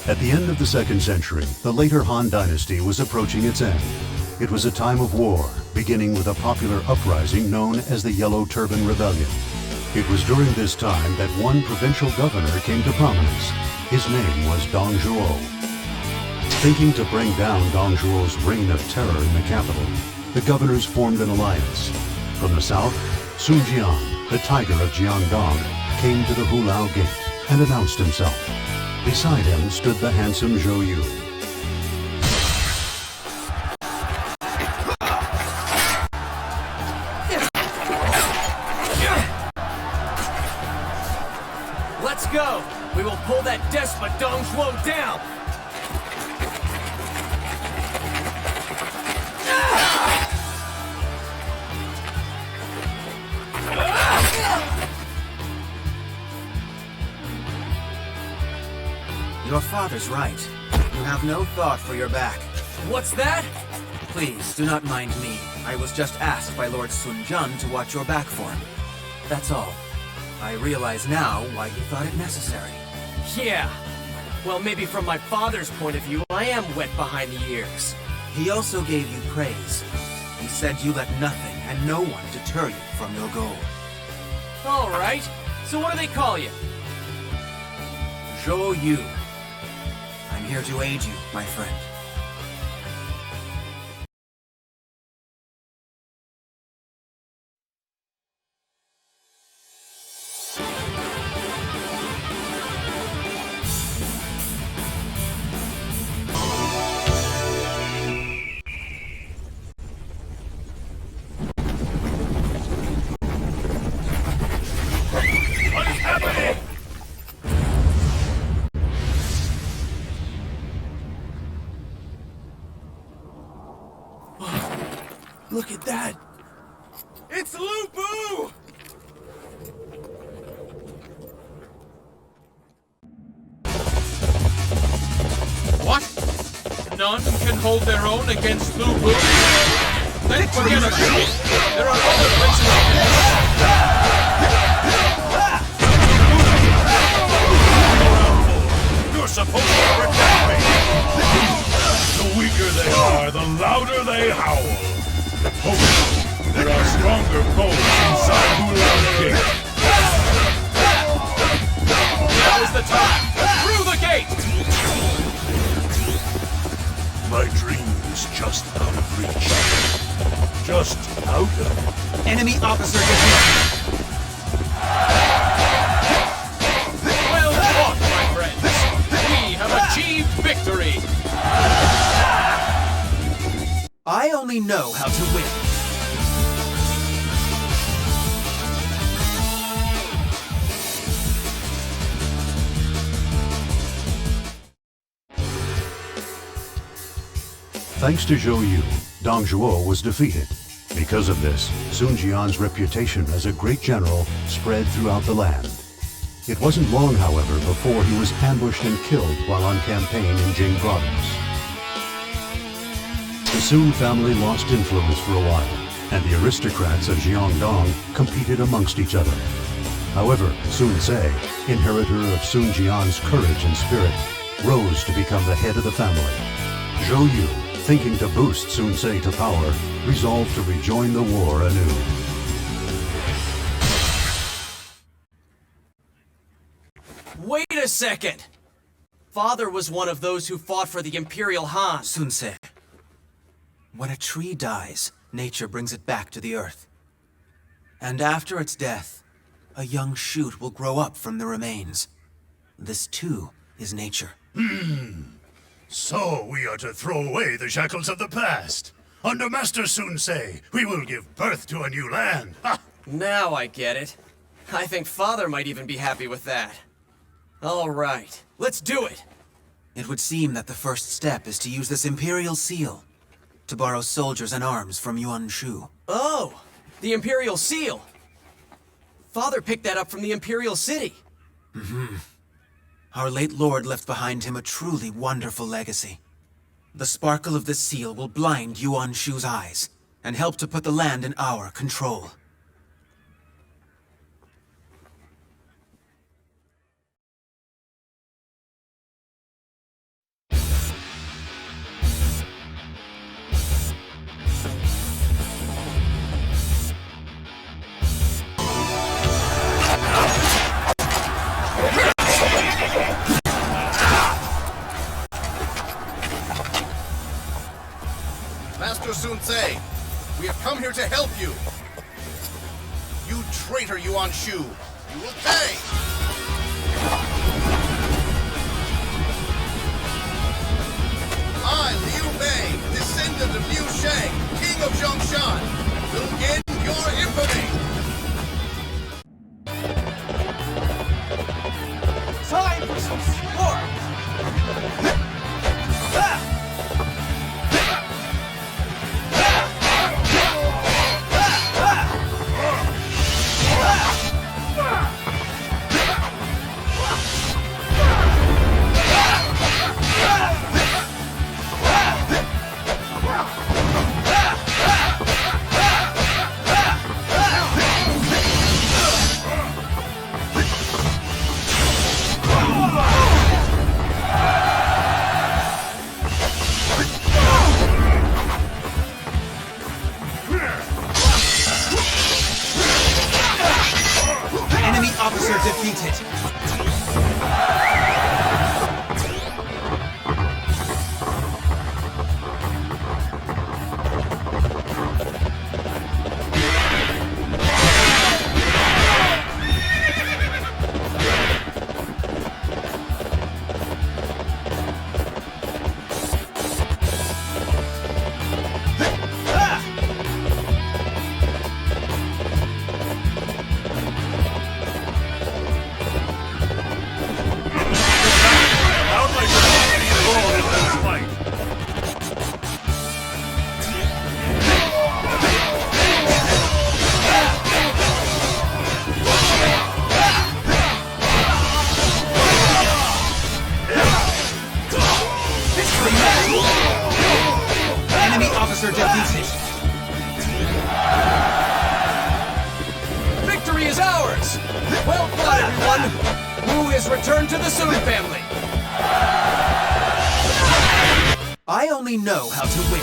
At the end of the 2nd century, the later Han Dynasty was approaching its end. It was a time of war, beginning with a popular uprising known as the Yellow Turban Rebellion. It was during this time that one provincial governor came to prominence. His name was Dong Zhuo. Thinking to bring down Dong Zhuo's reign of terror in the capital, the governors formed an alliance. From the south, Sun Jian, the tiger of Jiangdong, came to the Hulao Gate and announced himself. Beside him stood the handsome Zhou Yu. Let's go! We will pull that despot Dong Zhuo down! Your father's right. You have no thought for your back. What's that? Please, do not mind me. I was just asked by Lord Sun Jian to watch your back for him. That's all. I realize now why you thought it necessary. Yeah. Well, maybe from my father's point of view, I am wet behind the ears. He also gave you praise. He said you let nothing and no one deter you from your goal. All right. So what do they call you? Zhou Yu. I'm here to aid you, my friend. Look at that! It's Lu Bu! What? None can hold their own against Lu Bu? Then forget about it. There are other places to go. You're supposed to protect me! The weaker they are, the louder they howl. Focus. There are stronger foes inside Hulao Gate. Now is the time! Through the gate! My dream is just out of reach. Just out of... Enemy officer defeated! Well fought, my friends! We have achieved victory! I only know how to win. Thanks to Zhou Yu, Dong Zhuo was defeated. Because of this, Sun Jian's reputation as a great general spread throughout the land. It wasn't long, however, before he was ambushed and killed while on campaign in Jing province. The Sun family lost influence for a while, and the aristocrats of Jiangdong competed amongst each other. However, Sun Ce, inheritor of Sun Jian's courage and spirit, rose to become the head of the family. Zhou Yu, thinking to boost Sun Ce to power, resolved to rejoin the war anew. Wait a second! Father was one of those who fought for the Imperial Han. Sun Ce. When a tree dies, nature brings it back to the earth. And after its death, a young shoot will grow up from the remains. This too is nature. So we are to throw away the shackles of the past. Under Master Sun Ce, we will give birth to a new land. Ha! Now I get it. I think Father might even be happy with that. All right, let's do it! It would seem that the first step is to use this Imperial Seal to borrow soldiers and arms from Yuan Shu. Oh, the Imperial Seal! Father picked that up from the Imperial City. Our late lord left behind him a truly wonderful legacy. The sparkle of this seal will blind Yuan Shu's eyes and help to put the land in our control. come here to help you. You traitor Yuan Shu. You will pay. I, Liu Bei, descendant of Liu Shang, king of Zhongshan, will end your infamy. Time for some sport! Enemy officer defeated. Enemy officer defeated. Victory is ours! Well fought, everyone! Wu has returned to the Sun family! I only know how to win.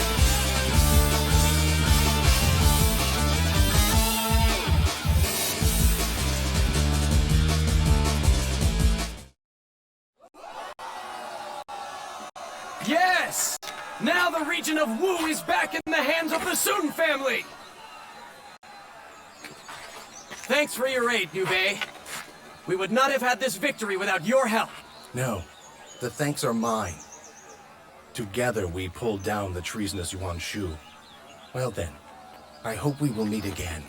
Yes! Now the region of Wu is back in the hands of the Sun family! Thanks for your aid, Liu Bei. We would not have had this victory without your help. No, the thanks are mine. Together we pulled down the treasonous Yuan Shu. Well then, I hope we will meet again.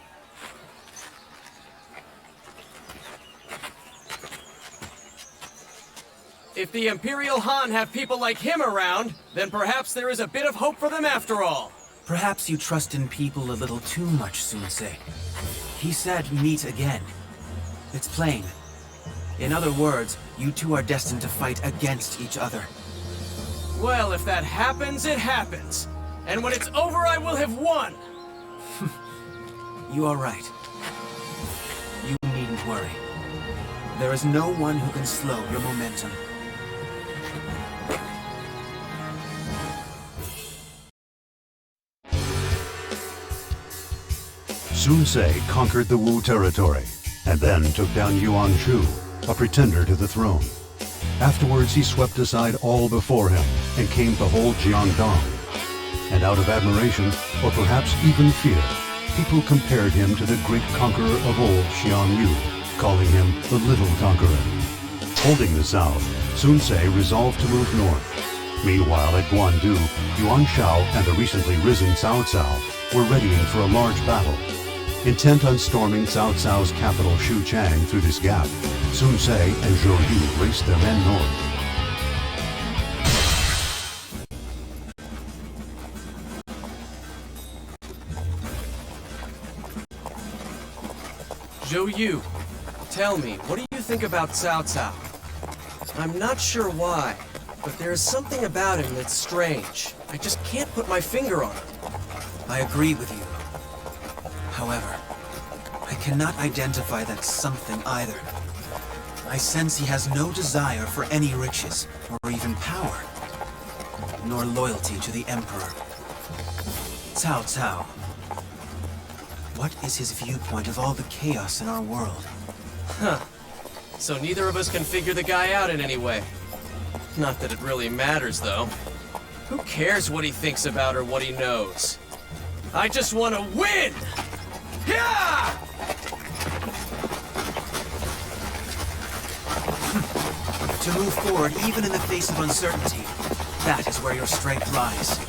If the Imperial Han have people like him around, then perhaps there is a bit of hope for them after all. Perhaps you trust in people a little too much, Sun-se. He said meet again. It's plain. In other words, you two are destined to fight against each other. Well, if that happens, it happens. And when it's over, I will have won! You are right. You needn't worry. There is no one who can slow your momentum. Sun-se conquered the Wu territory, and then took down Yuan Shu, a pretender to the throne. Afterwards, he swept aside all before him and came to hold Jiangdong. And out of admiration, or perhaps even fear, people compared him to the great conqueror of old, Xiang Yu, calling him the Little Conqueror. Holding the south, Sun-se resolved to move north. Meanwhile, at Guandu, Yuan Shao and the recently risen Cao Cao were readying for a large battle. Intent on storming Cao Cao's capital Xuchang through this gap, Sun-se and Zhou Yu raced their men north. Zhou Yu, tell me, what do you think about Cao Cao? I'm not sure why, but there is something about him that's strange. I just can't put my finger on it. I agree with you. However, I cannot identify that something either. I sense he has no desire for any riches, or even power, nor loyalty to the Emperor. Cao Cao. What is his viewpoint of all the chaos in our world? Huh. So neither of us can figure the guy out in any way. Not that it really matters, though. Who cares what he thinks about or what he knows? I just want to win! Yeah! To move forward even in the face of uncertainty, that is where your strength lies.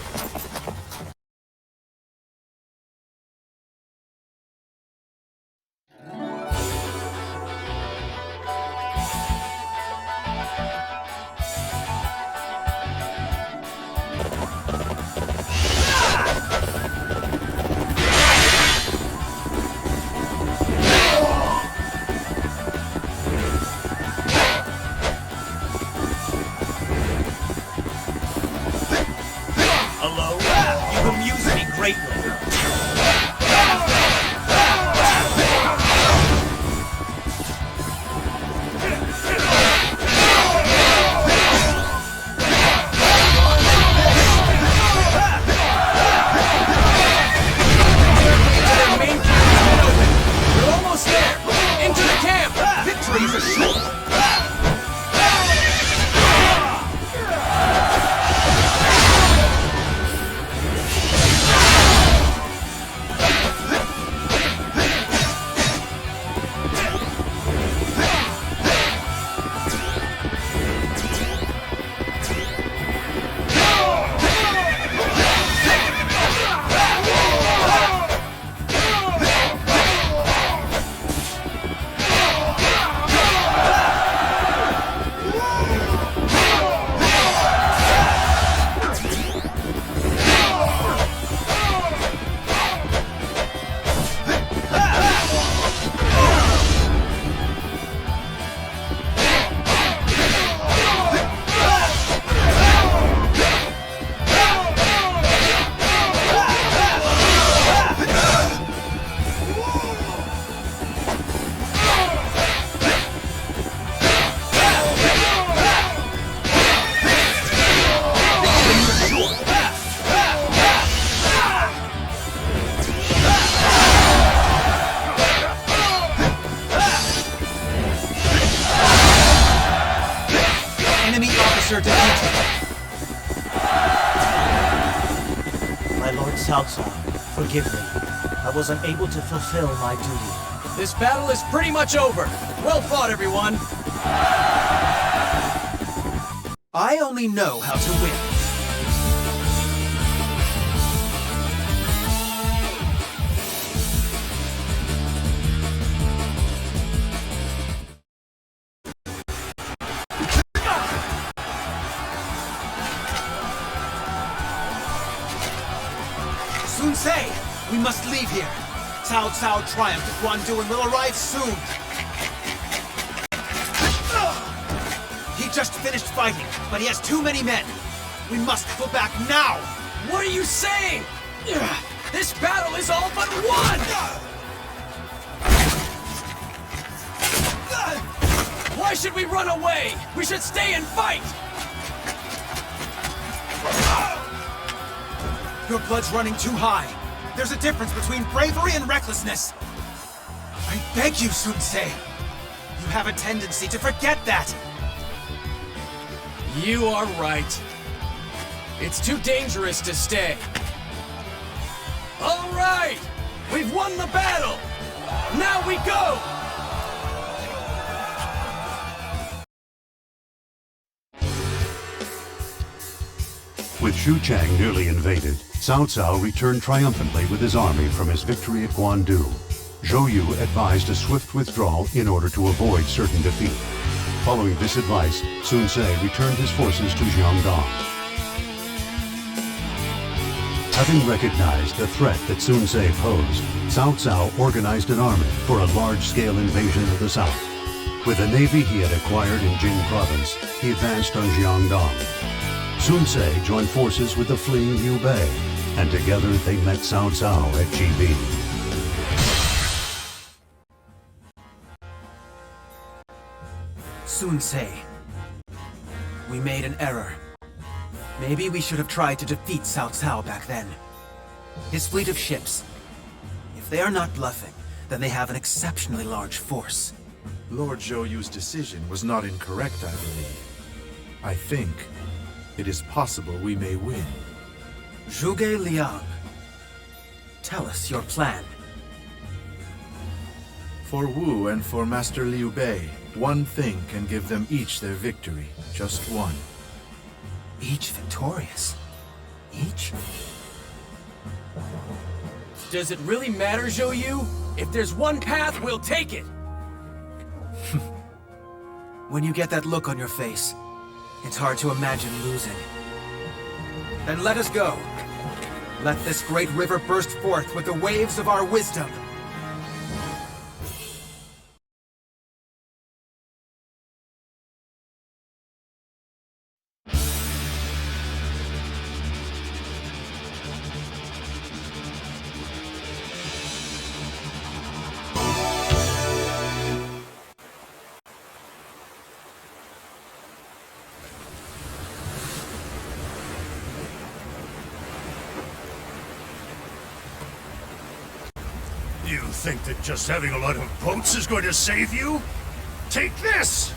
Hello? You amuse me greatly. Their main camp is open. We're almost there. Into the camp. Victory is assured. Enemy officer defeated. My Lord ZHAO, forgive me. I was unable to fulfill my duty. This battle is pretty much over. Well fought, everyone. I only know how to win. Sun-Se, we must leave here. ZHAO triumphed at Guandu and will arrive soon. He just finished fighting, but he has too many men. We must pull back now. What are you saying? This battle is all but won! Why should we run away? We should stay and fight! Your blood's running too high. There's a difference between bravery and recklessness. I beg you, Sun-Se. You have a tendency to forget that. You are right. It's too dangerous to stay. All right! We've won the battle! Now we go! With Xu Chang nearly invaded, Cao Cao returned triumphantly with his army from his victory at Guandu. Zhou Yu advised a swift withdrawal in order to avoid certain defeat. Following this advice, Sun-Se returned his forces to Jiangdong. Having recognized the threat that Sun-Se posed, Cao Cao organized an army for a large-scale invasion of the south. With the navy he had acquired in Jing province, he advanced on Jiangdong. Sun-Se joined forces with the fleeing Liu Bei, and together they met Cao Cao at Jibin. Sun-Se, we made an error. Maybe we should have tried to defeat Cao Cao back then. His fleet of ships, if they are not bluffing, then they have an exceptionally large force. Lord Zhou Yu's decision was not incorrect, I believe. I think it is possible we may win. Zhuge Liang. Tell us your plan. For Wu and for Master Liu Bei, one thing can give them each their victory. Just one. Each victorious. Each? Does it really matter, ZHAO? If there's one path, we'll take it! When you get that look on your face, it's hard to imagine losing. Then let us go. Let this great river burst forth with the waves of our wisdom. You think that just having a lot of boats is going to save you? Take this!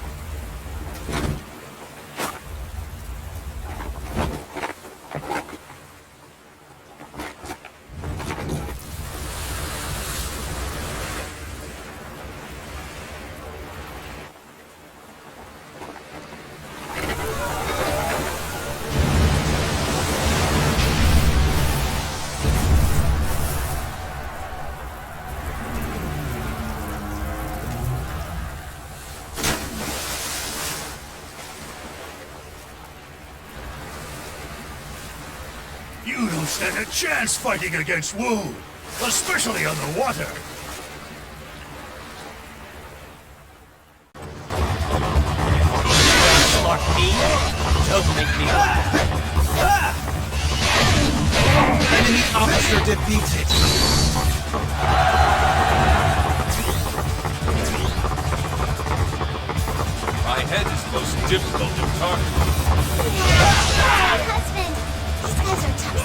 You don't stand a chance fighting against Wu, especially on the water. Mark me? Don't make me laugh. Enemy officer defeated. My head is the most difficult to target. Husband, these guys are tough.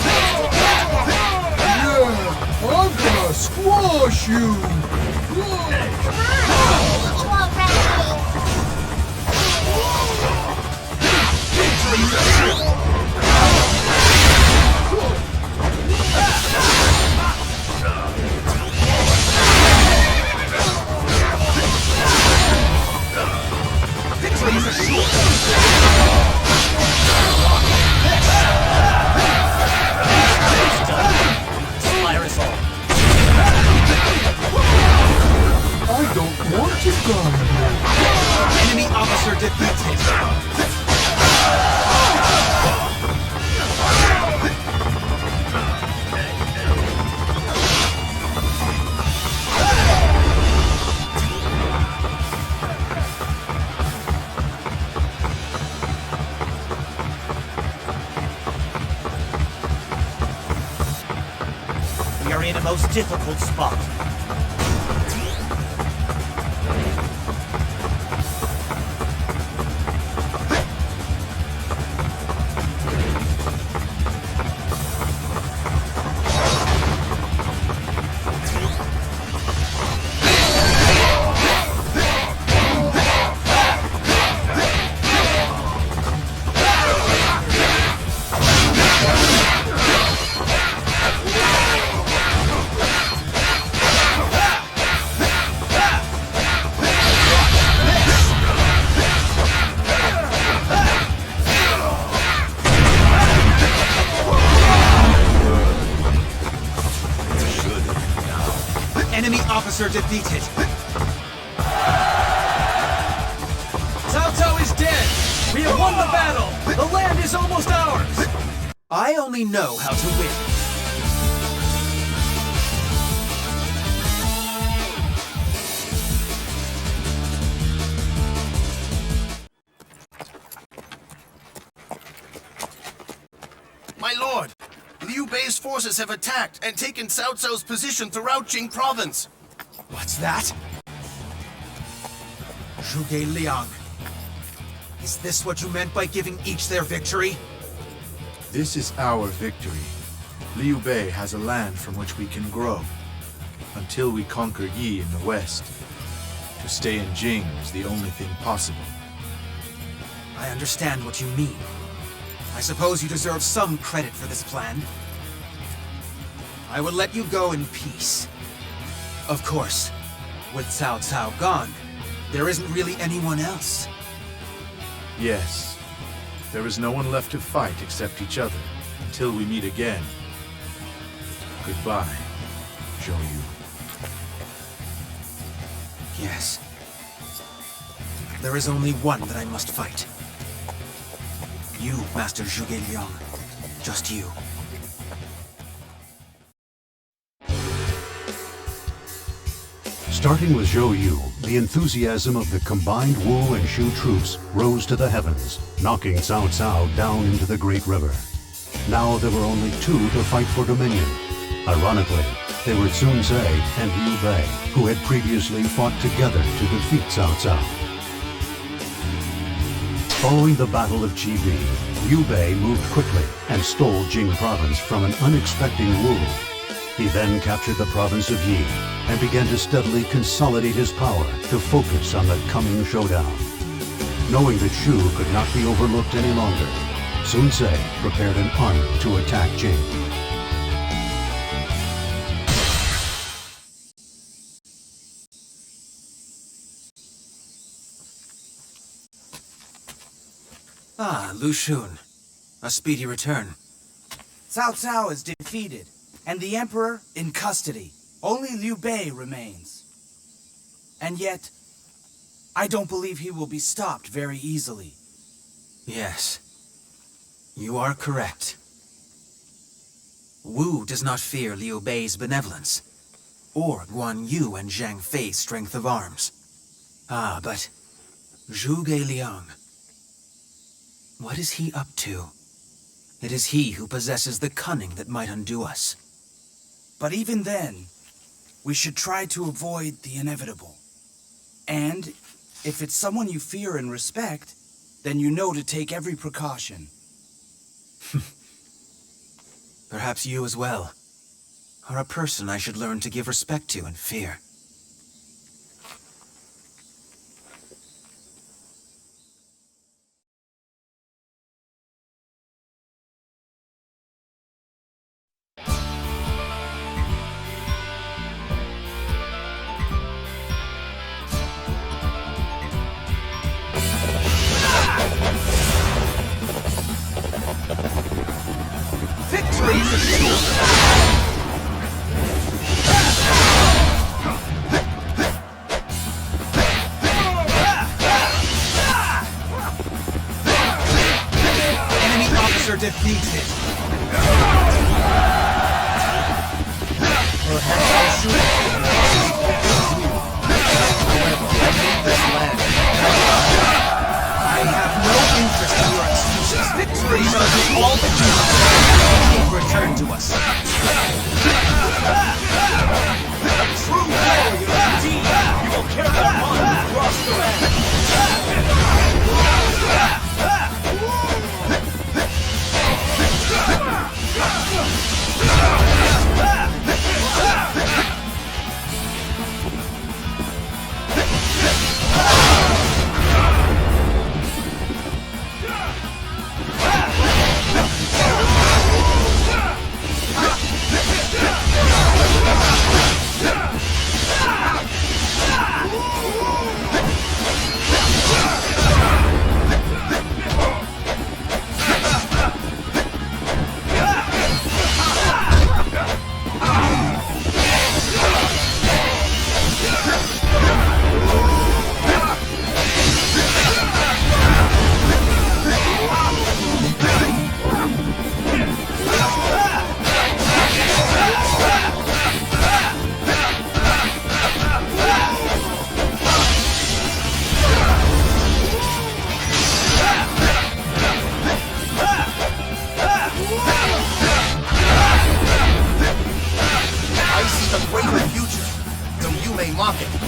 I'm gonna squash you! Come on, you already. Victory is assured. Inspire us all. I don't want to die. Enemy officer defeated. We are in a most difficult spot. Enemy officer defeated. ZHAO is dead! We have won the battle! The land is almost ours! I only know how to win. My lord, Liu Bei's forces have attacked and taken Cao Cao's position throughout Jing province. What's that? Zhuge Liang. Is this what you meant by giving each their victory? This is our victory. Liu Bei has a land from which we can grow. Until we conquer Yi in the west. To stay in Jing is the only thing possible. I understand what you mean. I suppose you deserve some credit for this plan. I will let you go in peace. Of course, with Cao Cao gone, there isn't really anyone else. Yes. There is no one left to fight except each other, until we meet again. Goodbye, Zhou Yu. Yes. There is only one that I must fight. You, Master Zhuge Liang. Just you. Starting with Zhou Yu, the enthusiasm of the combined Wu and Shu troops rose to the heavens, knocking Cao Cao down into the Great River. Now there were only two to fight for dominion. Ironically, they were Sun Ce and Liu Bei, who had previously fought together to defeat Cao Cao. Following the Battle of Chibi, Liu Bei moved quickly and stole Jing province from an unexpected Wu. He then captured the province of Yi and began to steadily consolidate his power to focus on the coming showdown. Knowing that Shu could not be overlooked any longer, Sun Ce prepared an army to attack Jing. Ah, Lu Xun. A speedy return. Cao Cao is defeated, and the Emperor in custody. Only Liu Bei remains. And yet, I don't believe he will be stopped very easily. Yes. You are correct. Wu does not fear Liu Bei's benevolence, or Guan Yu and Zhang Fei's strength of arms. Ah, but Zhuge Liang. What is he up to? It is he who possesses the cunning that might undo us. But even then, we should try to avoid the inevitable. And if it's someone you fear and respect, then you know to take every precaution. Perhaps you as well are a person I should learn to give respect to and fear. Defeated. I have no interest in your excuses. Victory shall be all that you will return to us. True warrior indeed. You will carry on across the land.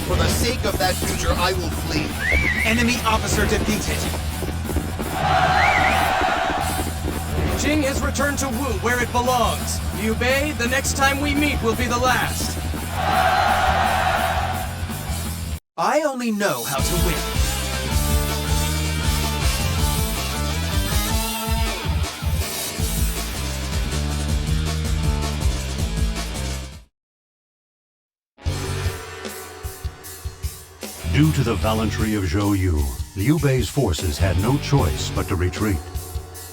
For the sake of that future, I will flee. Enemy officer defeated. Jing has returned to Wu, where it belongs. Liu Bei, the next time we meet will be the last. I only know how to win. Due to the gallantry of Zhou Yu, Liu Bei's forces had no choice but to retreat.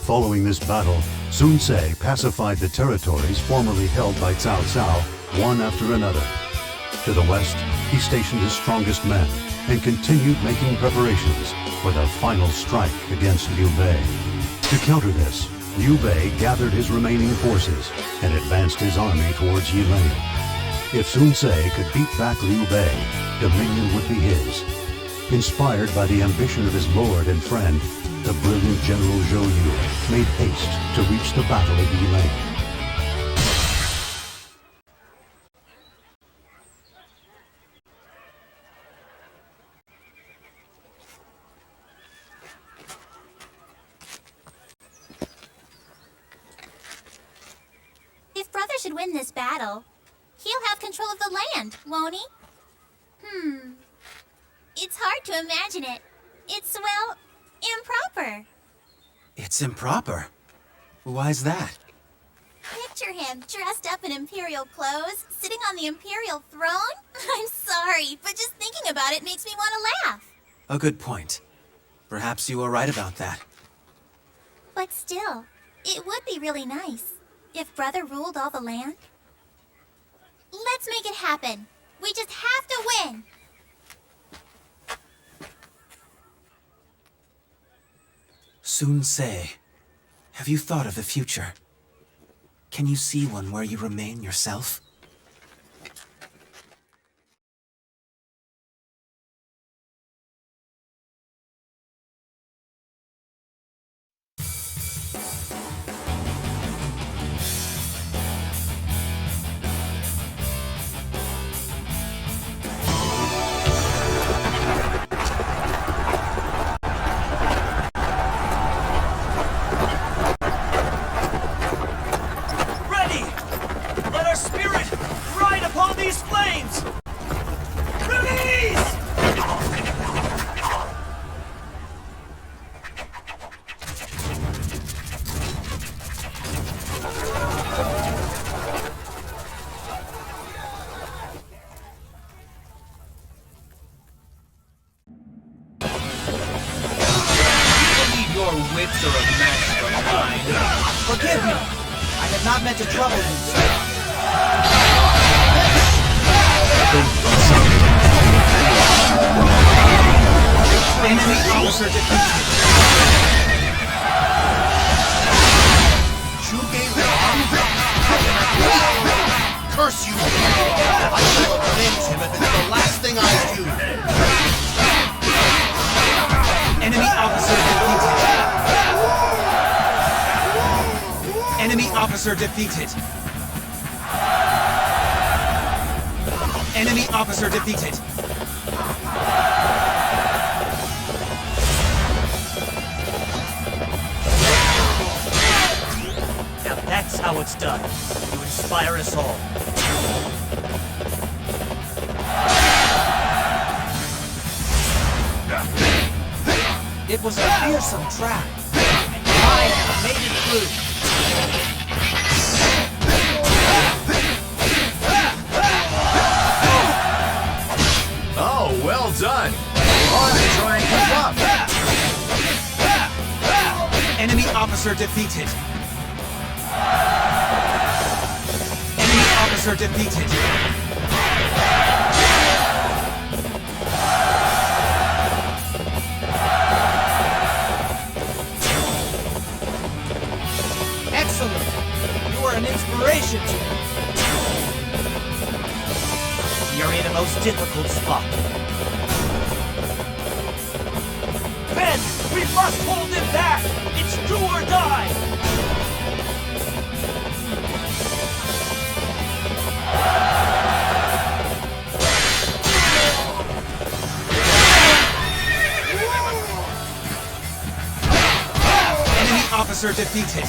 Following this battle, Sun Ce pacified the territories formerly held by Cao Cao, one after another. To the west, he stationed his strongest men and continued making preparations for the final strike against Liu Bei. To counter this, Liu Bei gathered his remaining forces and advanced his army towards Yilin. If Sun Ce could beat back Liu Bei, dominion would be his. Inspired by the ambition of his lord and friend, the brilliant General Zhou Yu made haste to reach the Battle of Yilin. If brother should win this battle, he'll have control of the land, won't he? It's hard to imagine it. It's, well, improper. It's improper? Why's that? Picture him dressed up in Imperial clothes, sitting on the Imperial throne? I'm sorry, but just thinking about it makes me want to laugh. A good point. Perhaps you are right about that. But still, it would be really nice if brother ruled all the land. Let's make it happen. We just have to win. Sun Ce, have you thought of the future? Can you see one where you remain yourself? wits are a match for mine. Forgive me. I had not meant to trouble you, sir. Enemy officer defeated. Curse you! I shall avenge him if it's the last thing I do. Enemy officer defeated. Enemy officer defeated. Enemy officer defeated. Now that's how it's done. You inspire us all. It was a fearsome trap, and I have made it through. Oh, well done! On to try and keep up! Enemy officer defeated. Enemy officer defeated. Excellent! You are an inspiration to me. You're in a most difficult spot. Men, we must hold him back! It's do or die! Enemy officer defeated.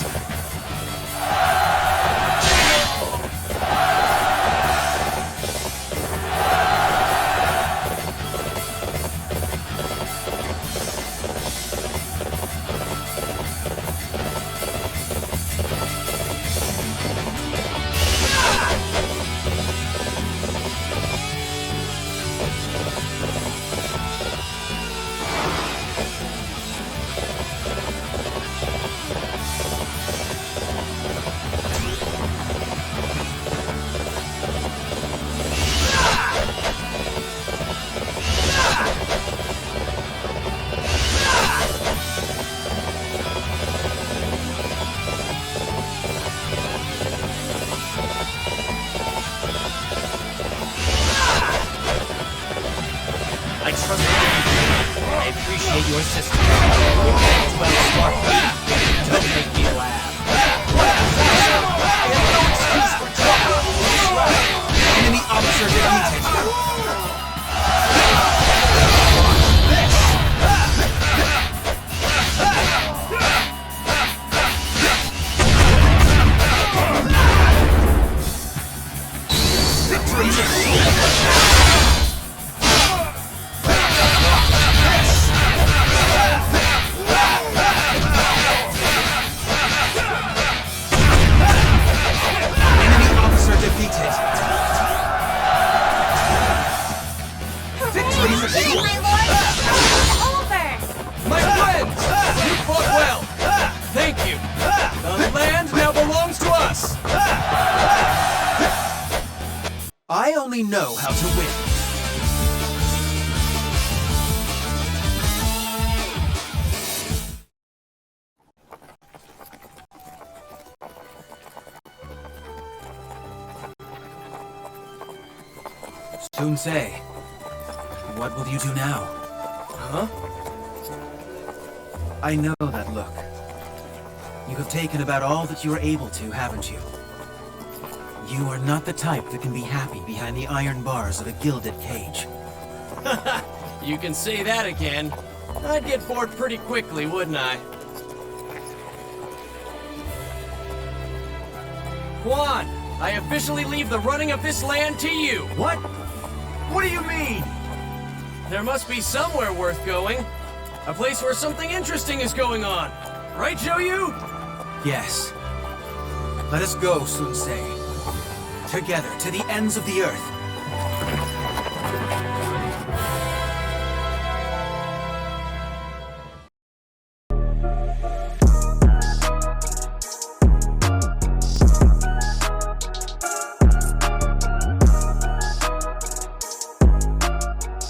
certainly know how to win. Sun Ce, what will you do now? Huh? I know that look. You have taken about all that you are able to, haven't you? You are not the type that can be happy behind the iron bars of a gilded cage. You can say that again. I'd get bored pretty quickly, wouldn't I? Quan, I officially leave the running of this land to you. What? What do you mean? There must be somewhere worth going. A place where something interesting is going on. Right, Zhou? Yes. Let us go, Sun Ce. Together, to the ends of the earth.